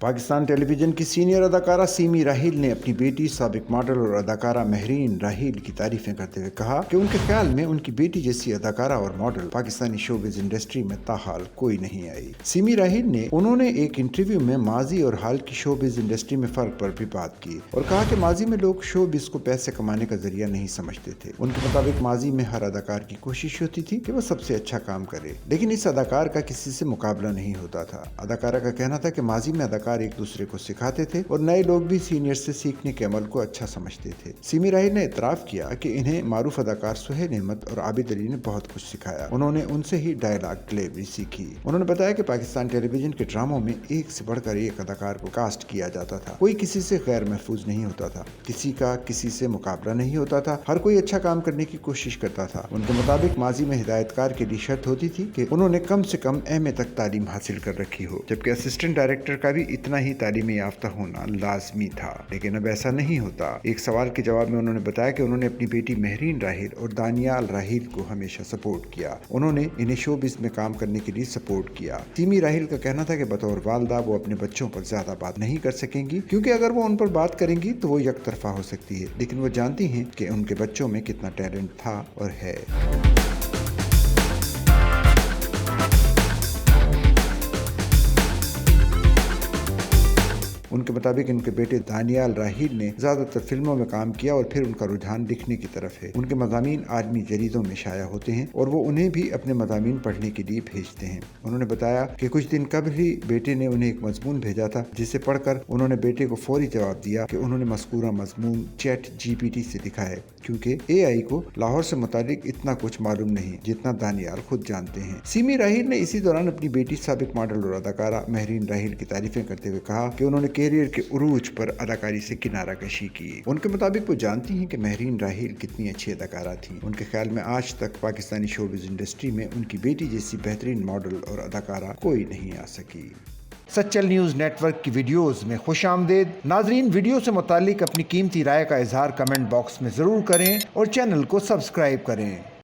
Pakistan television की senior अदाकारा semi राहील ने अपनी बेटी साबिक मॉडल और अदाकारा महरीन राहील की तारीफें करते हुए कहा कि उनके ख्याल में उनकी बेटी जैसी अदाकारा और मॉडल पाकिस्तानी शोबिज इंडस्ट्री में ताहाल कोई नहीं आई। सीमी राहील ने उन्होंने एक इंटरव्यू में माजी और हाल की शोबिज इंडस्ट्री में फर्क पर भी बात की और कहा कि माजी में लोग शोबिज को पैसे कमाने का जरिया नहीं समझते थे। उनके मुताबिक माजी में हर अदाकार की कोशिश होती थी कि वो सबसे अच्छा काम करे, लेकिन इस अदाकार का किसी से मुकाबला नहीं होता था। अदाकारा का कहना था कि माजी में अदाकार एक दूसरे को सिखाते थे और नए लोग भी सीनियर से सीखने के अमल को अच्छा समझते थे। सीमी राहील ने इतराफ किया कि इन्हें मारूफ अदाकार सुहेल अहमद और आबिद अली ने बहुत कुछ सिखाया। उन्होंने उनसे ही डायलॉग डिलीवरी सीखी। उन्होंने बताया कि पाकिस्तान टेलीविजन के ड्रामों में एक से बढ़कर एक अदाकार को कास्ट किया जाता था। कोई किसी से गैर महफूज नहीं होता था, किसी का किसी से मुकाबला नहीं होता था, हर कोई अच्छा काम करने की कोशिश करता था। उनके मुताबिक माजी में हिदायतकार के लिए शर्त होती थी कि उन्होंने कम से कम एमए तक तालीम हासिल कर रखी हो, जबकि असिस्टेंट डायरेक्टर का भी इतना ही तालीमी याफ्ता होना लाजमी था। लेकिन अब ऐसा नहीं होता। एक सवाल के जवाब में उन्होंने बताया कि उन्होंने अपनी बेटी महरीन राहील और दानियाल राहील को हमेशा सपोर्ट किया। उन्होंने इन्हें शोबिज में काम करने के लिए सपोर्ट किया। सीमी राहील का कहना था कि बतौर वालदा वो अपने बच्चों पर ज्यादा बात नहीं कर सकेंगी, क्योंकि अगर वो उन पर बात करेंगी तो वो एक तरफा हो सकती है, लेकिन वो जानती हैं कि उनके बच्चों में कितना टैलेंट था और है। उनके मुताबिक उनके बेटे दानियाल राहील ने ज्यादातर फिल्मों में काम किया और फिर उनका रुझान लिखने की तरफ है। उनके मज़ामीन आदमी जरीदों में शाया होते हैं और वो उन्हें भी अपने मज़ामीन पढ़ने के लिए भेजते हैं। उन्होंने बताया कि कुछ दिन कबल ही बेटे ने उन्हें एक मजमून भेजा था, जिसे पढ़कर उन्होंने बेटे को फौरी जवाब दिया कि उन्होंने मज़कूरा मजमून चैट जीपीटी से लिखा है, क्योंकि एआई को लाहौर से मुतालिक इतना कुछ मालूम नहीं जितना दानियाल खुद जानते हैं। सीमी राहील ने इसी दौरान अपनी बेटी साबिक मॉडल और अदाकारा महरीन राहील की तारीफें करते हुए कहा कि उन्होंने कैरियर के उरूज पर अदाकारी से किनारा कशी की। उनके मुताबिक वो जानती हैं कि महरीन राहील कितनी अच्छी अदाकारा थी। उनके ख्याल में आज तक पाकिस्तानी शोबिज इंडस्ट्री में उनकी बेटी जैसी बेहतरीन मॉडल और अदाकारा कोई नहीं आ सकी। सच्चल न्यूज़ नेटवर्क की वीडियोस में खुशामदीद। नाजरीन, वीडियो से मुतालिक अपनी कीमती राय का इजहार कमेंट बॉक्स में ज़रूर करें और चैनल को सब्सक्राइब करें।